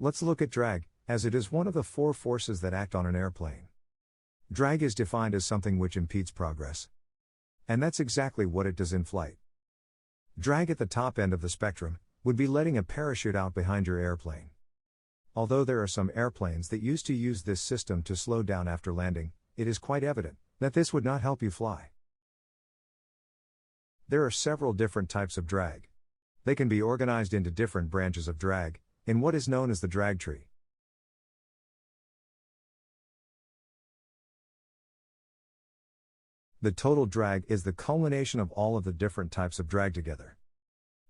Let's look at drag, as it is one of the four forces that act on an airplane. Drag is defined as something which impedes progress. And that's exactly what it does in flight. Drag at the top end of the spectrum would be letting a parachute out behind your airplane. Although there are some airplanes that used to use this system to slow down after landing, it is quite evident that this would not help you fly. There are several different types of drag. They can be organized into different branches of drag, in what is known as the drag tree. The total drag is the culmination of all of the different types of drag together.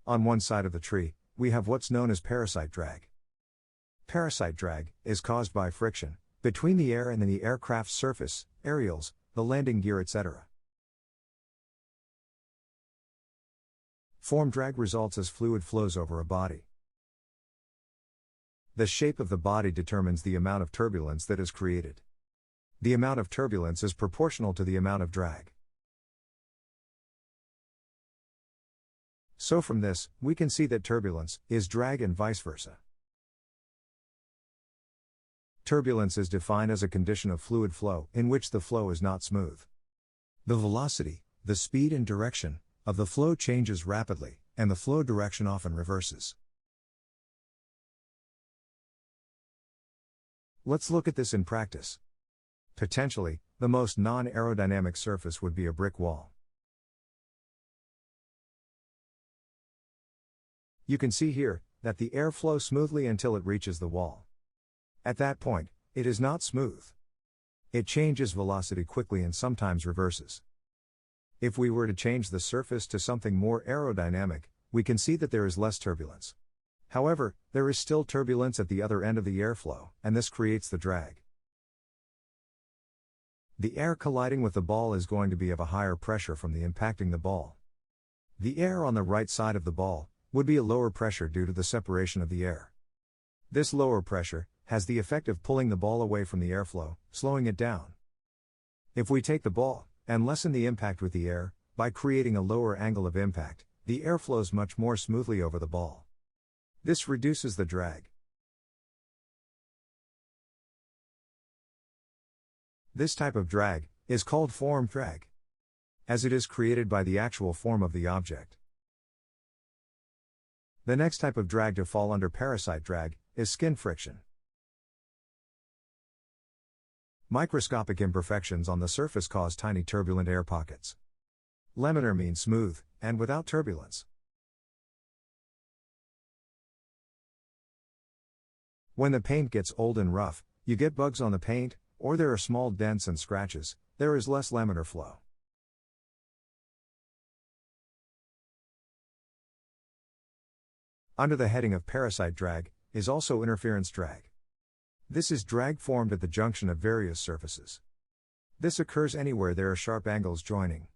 On one side of the tree, we have what's known as parasite drag. Parasite drag is caused by friction between the air and the aircraft's surface, aerials, the landing gear, etc. Form drag results as fluid flows over a body. The shape of the body determines the amount of turbulence that is created. The amount of turbulence is proportional to the amount of drag. So from this, we can see that turbulence is drag and vice versa. Turbulence is defined as a condition of fluid flow in which the flow is not smooth. The velocity, the speed and direction of the flow changes rapidly, and the flow direction often reverses. Let's look at this in practice. Potentially, the most non-aerodynamic surface would be a brick wall. You can see here that the air flows smoothly until it reaches the wall. At that point, it is not smooth. It changes velocity quickly and sometimes reverses. If we were to change the surface to something more aerodynamic, we can see that there is less turbulence. However, there is still turbulence at the other end of the airflow, and this creates the drag. The air colliding with the ball is going to be of a higher pressure from the impacting the ball. The air on the right side of the ball would be a lower pressure due to the separation of the air. This lower pressure has the effect of pulling the ball away from the airflow, slowing it down. If we take the ball and lessen the impact with the air by creating a lower angle of impact, the air flows much more smoothly over the ball. This reduces the drag. This type of drag is called form drag, as it is created by the actual form of the object. The next type of drag to fall under parasite drag is skin friction. Microscopic imperfections on the surface cause tiny turbulent air pockets. Laminar means smooth and without turbulence. When the paint gets old and rough, you get bugs on the paint, or there are small dents and scratches, there is less laminar flow. Under the heading of parasite drag is also interference drag. This is drag formed at the junction of various surfaces. This occurs anywhere there are sharp angles joining.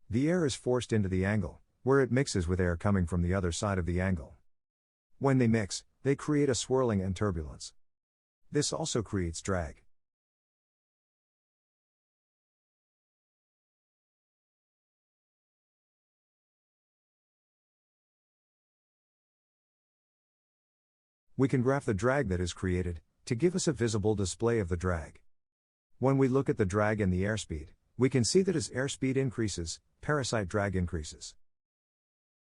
The air is forced into the angle, where it mixes with air coming from the other side of the angle. When they mix, they create a swirling and turbulence. This also creates drag. We can graph the drag that is created to give us a visible display of the drag. When we look at the drag and the airspeed, we can see that as airspeed increases, parasite drag increases.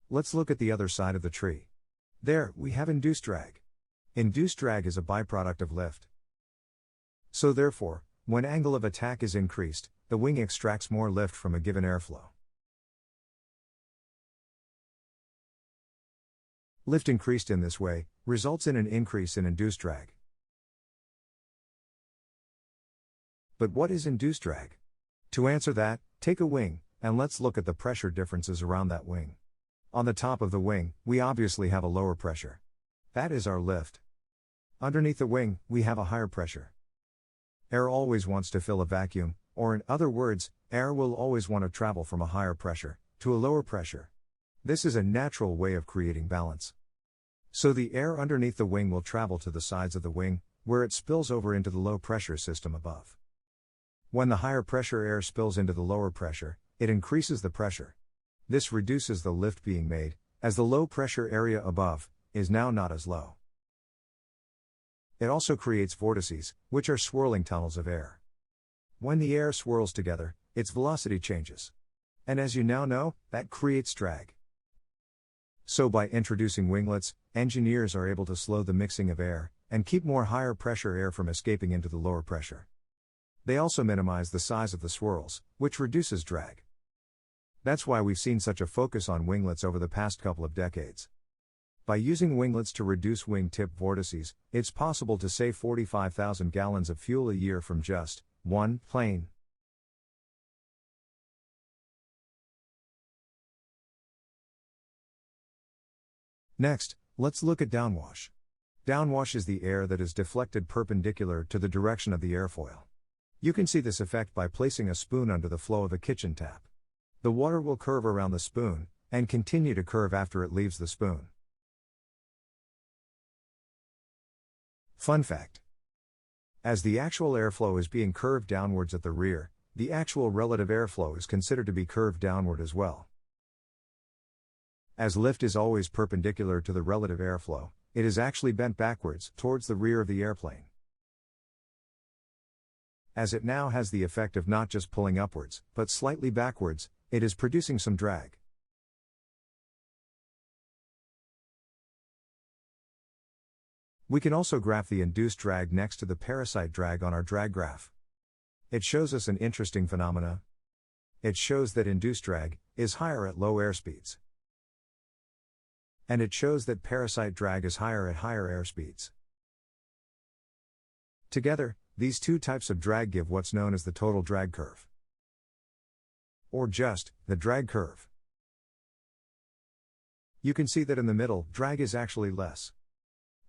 Let's look at the other side of the tree. There, we have induced drag. Induced drag is a byproduct of lift. So therefore, when angle of attack is increased, the wing extracts more lift from a given airflow. Lift increased in this way results in an increase in induced drag. But what is induced drag? To answer that, take a wing, and let's look at the pressure differences around that wing. On the top of the wing, we obviously have a lower pressure. That is our lift. Underneath the wing, we have a higher pressure. Air always wants to fill a vacuum, or in other words, air will always want to travel from a higher pressure to a lower pressure. This is a natural way of creating balance. So the air underneath the wing will travel to the sides of the wing, where it spills over into the low pressure system above. When the higher pressure air spills into the lower pressure, it increases the pressure. This reduces the lift being made, as the low pressure area above is now not as low. It also creates vortices, which are swirling tunnels of air. When the air swirls together, its velocity changes. And as you now know, that creates drag. So by introducing winglets, engineers are able to slow the mixing of air, and keep more higher pressure air from escaping into the lower pressure. They also minimize the size of the swirls, which reduces drag. That's why we've seen such a focus on winglets over the past couple of decades. By using winglets to reduce wing tip vortices, it's possible to save 45,000 gallons of fuel a year from just one plane. Next, let's look at downwash. Downwash is the air that is deflected perpendicular to the direction of the airfoil. You can see this effect by placing a spoon under the flow of a kitchen tap. The water will curve around the spoon, and continue to curve after it leaves the spoon. Fun fact: as the actual airflow is being curved downwards at the rear, the actual relative airflow is considered to be curved downward as well. As lift is always perpendicular to the relative airflow, it is actually bent backwards, towards the rear of the airplane. As it now has the effect of not just pulling upwards, but slightly backwards, it is producing some drag. We can also graph the induced drag next to the parasite drag on our drag graph. It shows us an interesting phenomena. It shows that induced drag is higher at low airspeeds. And it shows that parasite drag is higher at higher airspeeds. Together, these two types of drag give what's known as the total drag curve. Or just, the drag curve. You can see that in the middle, drag is actually less.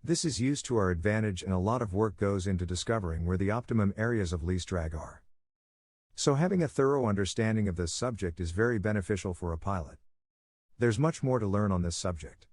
This is used to our advantage, and a lot of work goes into discovering where the optimum areas of least drag are. So having a thorough understanding of this subject is very beneficial for a pilot. There's much more to learn on this subject.